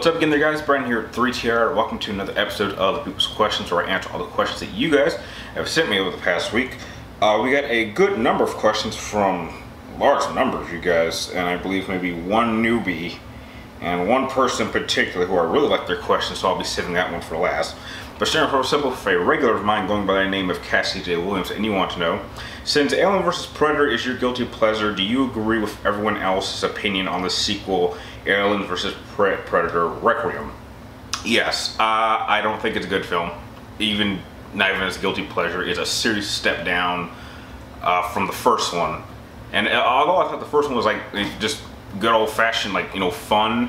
What's up again there, guys? Brian here at 3TR. Welcome to another episode of the People's Questions, where I answer all the questions that you guys have sent me over the past week. We got a good number of questions from large numbers, you guys, and I believe maybe one newbie and one person in particular who I really like their questions, so I'll be saving that one for last. But starting for simple, for a regular of mine going by the name of Cassidy Jay Williams, and you want to know, since Alien vs. Predator is your guilty pleasure, do you agree with everyone else's opinion on the sequel, Alien vs. Predator Requiem? Yes, I don't think it's a good film. Not even as a guilty pleasure. It's a serious step down from the first one. And although I thought the first one was like just good old-fashioned, fun,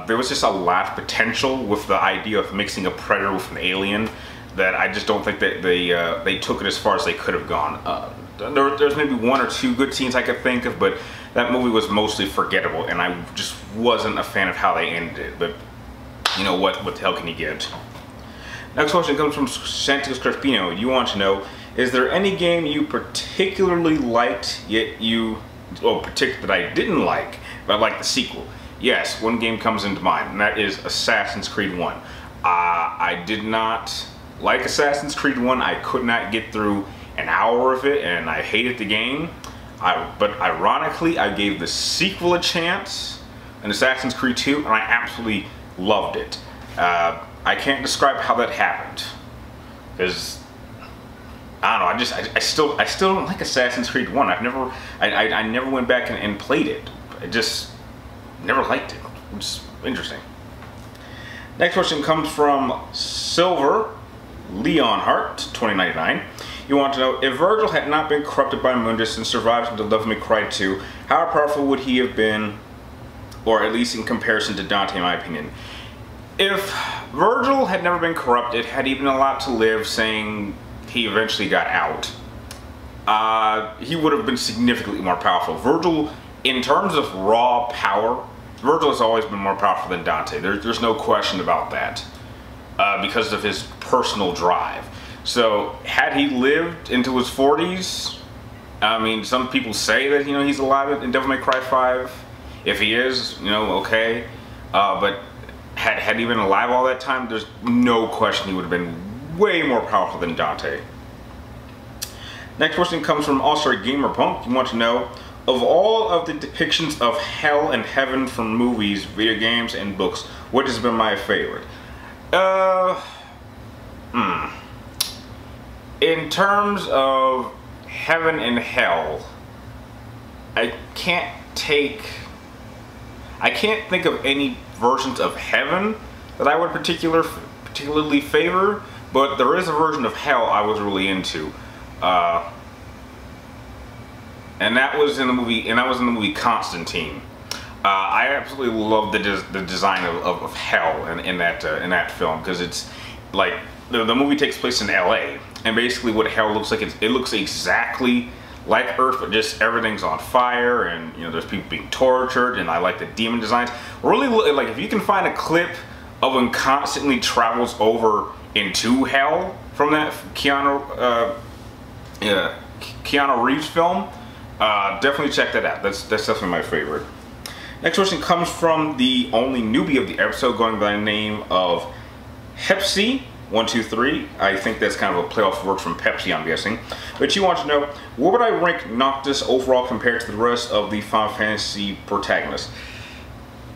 there was just a lot of potential with the idea of mixing a predator with an alien that I just don't think that they took it as far as they could have gone. There's maybe one or two good scenes I could think of, but that movie was mostly forgettable, and I just wasn't a fan of how they ended it. But you know what the hell can you get? Next question comes from Santiago Scarpino. You want to know, is there any game you particularly liked, that I didn't like, but I liked the sequel? Yes, one game comes into mind, and that is Assassin's Creed 1. I did not like Assassin's Creed 1. I could not get through an hour of it, and I hated the game. But ironically, I gave the sequel a chance, in Assassin's Creed 2, and I absolutely loved it. I can't describe how that happened, because I don't know. I still don't like Assassin's Creed 1. I never went back and played it. I just never liked it, which is interesting. Next question comes from Silver Leonhart 2099. You want to know, if Virgil had not been corrupted by Mundus and survived until Devil May Cry 2, how powerful would he have been, or at least in comparison to Dante, in my opinion? If Virgil had never been corrupted, had even allowed to live, saying he eventually got out, he would have been significantly more powerful. Virgil, in terms of raw power, Virgil has always been more powerful than Dante. There's no question about that, because of his personal drive. So, had he lived into his 40s, I mean, some people say that, he's alive in Devil May Cry 5. If he is, okay. But had he been alive all that time, there's no question he would have been way more powerful than Dante. Next question comes from All-Star Gamer Punk. You want to know, of all of the depictions of hell and heaven from movies, video games, and books, what has been my favorite? In terms of heaven and hell, I can't think of any versions of heaven that I would particularly favor, but there is a version of hell I was really into. And that was in the movie Constantine. I absolutely love the design of hell in that film, because it's like the movie takes place in LA, and basically what hell looks like, it looks exactly like Earth, but just everything's on fire, and there's people being tortured, and I like the demon designs. Really, like, if you can find a clip of when Constantly travels over into hell from that Keanu Reeves film, definitely check that out. That's definitely my favorite. Next question comes from the only newbie of the episode, going by the name of Hepsi123. I think that's kind of a playoff word from Pepsi, I'm guessing. But you want to know, where would I rank Noctis overall compared to the rest of the Final Fantasy protagonists?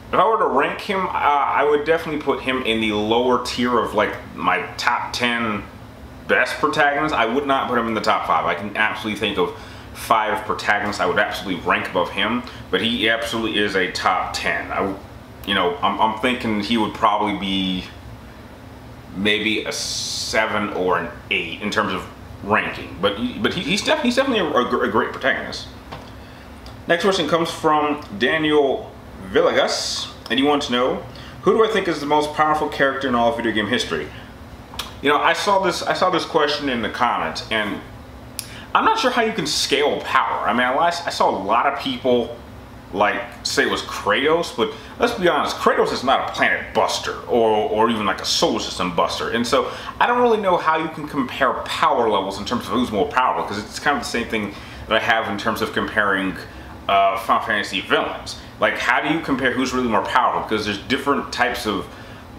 If I were to rank him, I would definitely put him in the lower tier of like my top 10 best protagonists. I would not put him in the top 5. I can absolutely think of 5 protagonists I would absolutely rank above him, but he absolutely is a top 10. I'm thinking he would probably be maybe a 7 or an 8 in terms of ranking, but he's definitely a great protagonist. Next question comes from Daniel Villegas, and you want to know, who do I think is the most powerful character in all of video game history? I saw this question in the comments, and I'm not sure how you can scale power. I mean, I saw a lot of people say it was Kratos, but let's be honest, Kratos is not a planet buster or even like a solar system buster, and so I don't really know how you can compare power levels in terms of who's more powerful, because it's kind of the same thing that I have in terms of comparing Final Fantasy villains. Like, how do you compare who's really more powerful? Because there's different types of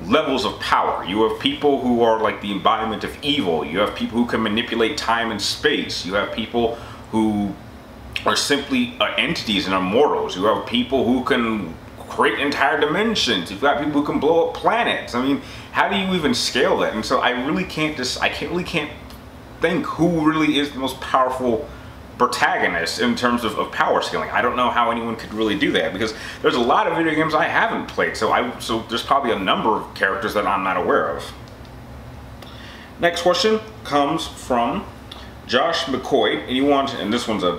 levels of power. You have people who are like the embodiment of evil. You have people who can manipulate time and space. You have people who are simply entities and immortals. You have people who can create entire dimensions. You've got people who can blow up planets. I mean, how do you even scale that? And so I really can't think who really is the most powerful protagonist in terms of power scaling. I don't know how anyone could really do that, because there's a lot of video games I haven't played, so there's probably a number of characters that I'm not aware of. Next question comes from Josh McQuoid, and this one's an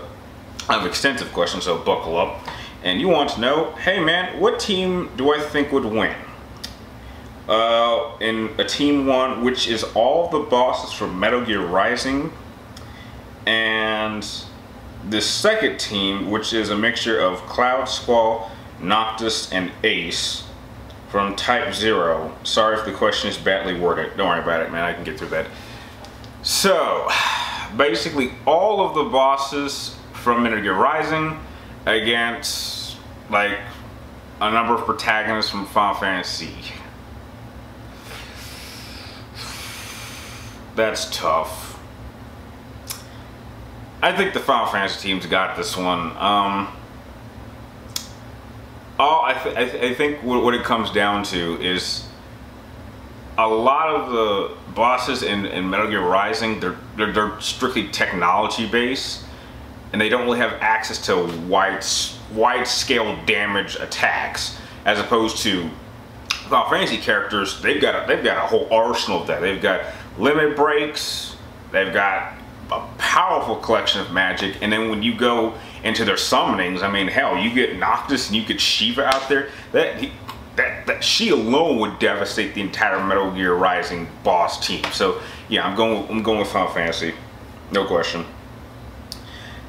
extensive question, so buckle up. And you want to know, hey man, what team do I think would win? In a team one, which is all the bosses from Metal Gear Rising, and the second team, which is a mixture of Cloud, Squall, Noctis, and Ace from Type 0. Sorry if the question is badly worded. Don't worry about it, man. I can get through that. So, basically, all of the bosses from Metal Gear Rising against, like, a number of protagonists from Final Fantasy. That's tough. I think the Final Fantasy team's got this one. I think what it comes down to is a lot of the bosses in Metal Gear Rising, they're strictly technology based, and they don't really have access to wide scale damage attacks, as opposed to Final Fantasy characters. They've got a whole arsenal of that. They've got limit breaks. They've got a powerful collection of magic, and then when you go into their summonings, I mean, hell, you get Noctis and you get Shiva out there. That she alone would devastate the entire Metal Gear Rising boss team. So yeah, I'm going with Final Fantasy, no question.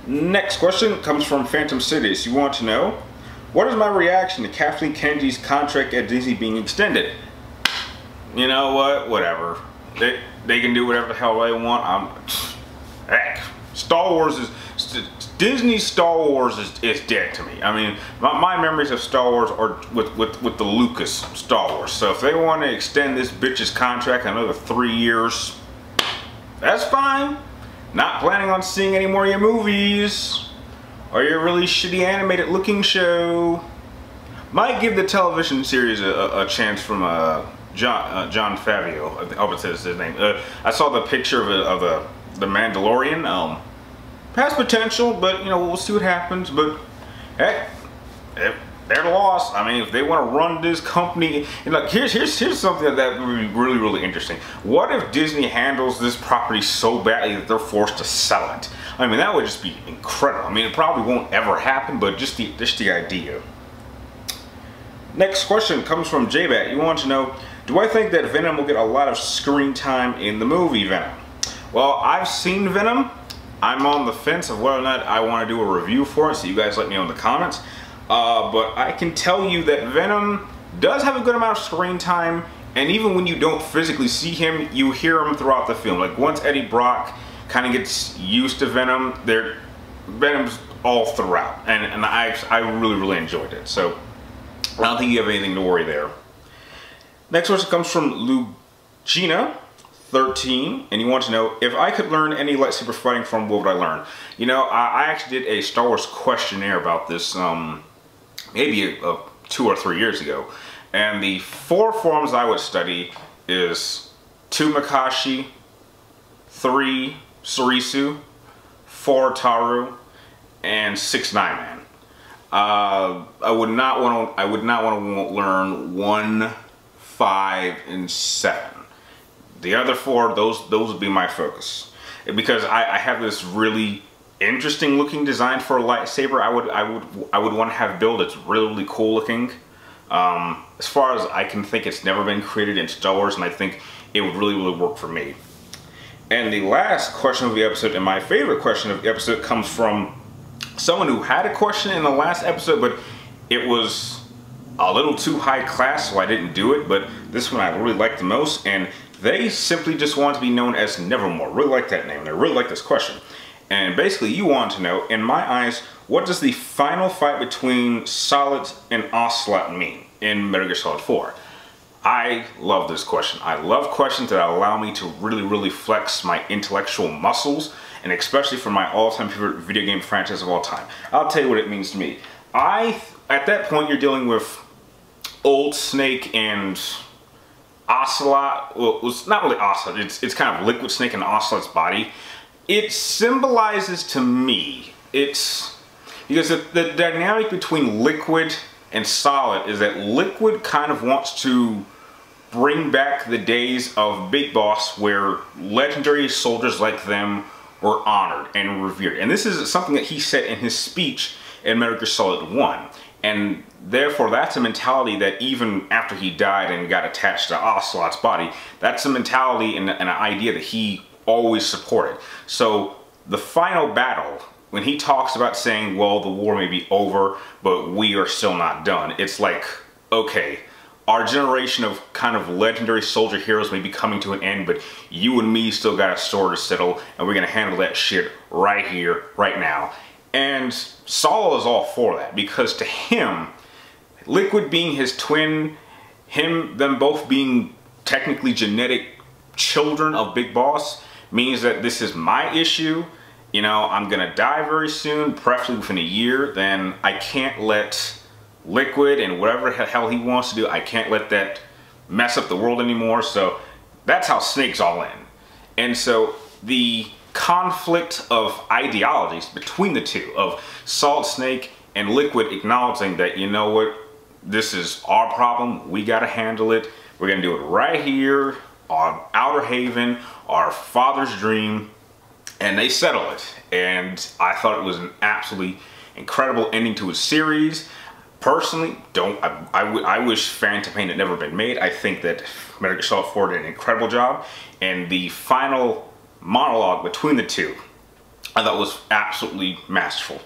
Next question comes from Phantom Sidious. You want to know, what is my reaction to Kathleen Kennedy's contract at Disney being extended? You know what? Whatever. They can do whatever the hell they want. Heck, Disney's Star Wars is dead to me. I mean, my memories of Star Wars are with the Lucas Star Wars. So if they want to extend this bitch's contract another 3 years, that's fine. Not planning on seeing any more of your movies or your really shitty animated looking show. Might give the television series a chance from John Favreau. I hope it says his name. I saw the picture of the Mandalorian. Has potential, but you know, we'll see what happens. But heck, they're lost. I mean, if they want to run this company, and look, here's something that would be really interesting. What if Disney handles this property so badly that they're forced to sell it? I mean, that would just be incredible. I mean, it probably won't ever happen, but just the idea. Next question comes from JBat. You want to know, do I think that Venom will get a lot of screen time in the movie Venom? Well, I've seen Venom. I'm on the fence of whether or not I want to do a review for it, so you guys let me know in the comments. But I can tell you that Venom does have a good amount of screen time, and even when you don't physically see him, you hear him throughout the film. Like, once Eddie Brock kind of gets used to Venom, Venom's all throughout, and I really enjoyed it. So I don't think you have anything to worry there. Next question comes from Lugina 13, and you want to know, if I could learn any lightsaber fighting form, what would I learn? You know, I actually did a Star Wars questionnaire about this maybe 2 or 3 years ago, and the 4 forms I would study is 2 Makashi, 3 Surisu, 4 Taru, and 6 Naiman. I would not want to learn 1, 5, and 7. The other 4, those would be my focus, because I have this really interesting looking design for a lightsaber. I would want to have built. It's really cool looking. As far as I can think, it's never been created in Star Wars, and I think it would really work for me. And the last question of the episode, and my favorite question of the episode, comes from someone who had a question in the last episode, but it was a little too high class, so I didn't do it. But this one I really liked the most, and they simply just want to be known as Nevermore. Really like that name. They really like this question. And basically, you want to know, in my eyes, what does the final fight between Solid and Ocelot mean in Metal Gear Solid 4? I love this question. I love questions that allow me to really flex my intellectual muscles, and especially for my all-time favorite video game franchise of all time. I'll tell you what it means to me. At that point, you're dealing with Old Snake and Ocelot. Well, it's not really Ocelot. It's kind of Liquid Snake and Ocelot's body. It symbolizes to me, it's because the dynamic between Liquid and Solid is that Liquid kind of wants to bring back the days of Big Boss where legendary soldiers like them were honored and revered. And this is something that he said in his speech in Metal Gear Solid 1. And therefore, that's a mentality that even after he died and got attached to Ocelot's body, that's a mentality and an idea that he always supported. So the final battle, when he talks about saying, well, the war may be over, but we are still not done, it's like, okay, our generation of kind of legendary soldier heroes may be coming to an end, but you and me still got a story to settle, and we're gonna handle that shit right here, right now. And Saul is all for that, because to him, Liquid being his twin, them both being technically genetic children of Big Boss, means that this is my issue. You know, I'm gonna die very soon, preferably within a year. Then I can't let Liquid and whatever the hell he wants to do, I can't let that mess up the world anymore. So that's how Snake's all in. And so the conflict of ideologies between the two, of Solid Snake and Liquid acknowledging that, you know what, this is our problem, we gotta handle it, we're gonna do it right here on Outer Haven, our father's dream, and they settle it. And I thought it was an absolutely incredible ending to a series. Personally, I wish Phantom Pain had never been made. I think that Metal Gear Solid 4 did an incredible job, and the final monologue between the two I thought was absolutely masterful,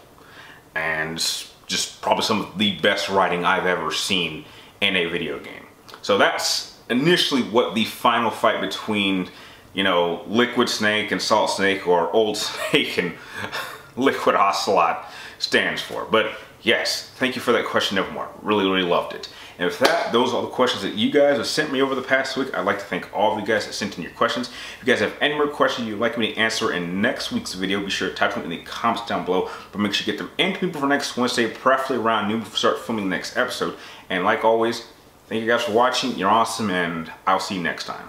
and just probably some of the best writing I've ever seen in a video game. So that's initially what the final fight between, you know, Liquid Snake and Solid Snake, or Old Snake and Liquid Ocelot, stands for. But yes, thank you for that question, Nevermore. Really loved it. And with that, those are all the questions that you guys have sent me over the past week. I'd like to thank all of you guys that sent in your questions. If you guys have any more questions you'd like me to answer in next week's video, be sure to type them in the comments down below. But make sure you get them into me before next Wednesday, preferably around noon, before we start filming the next episode. And like always, thank you guys for watching. You're awesome, and I'll see you next time.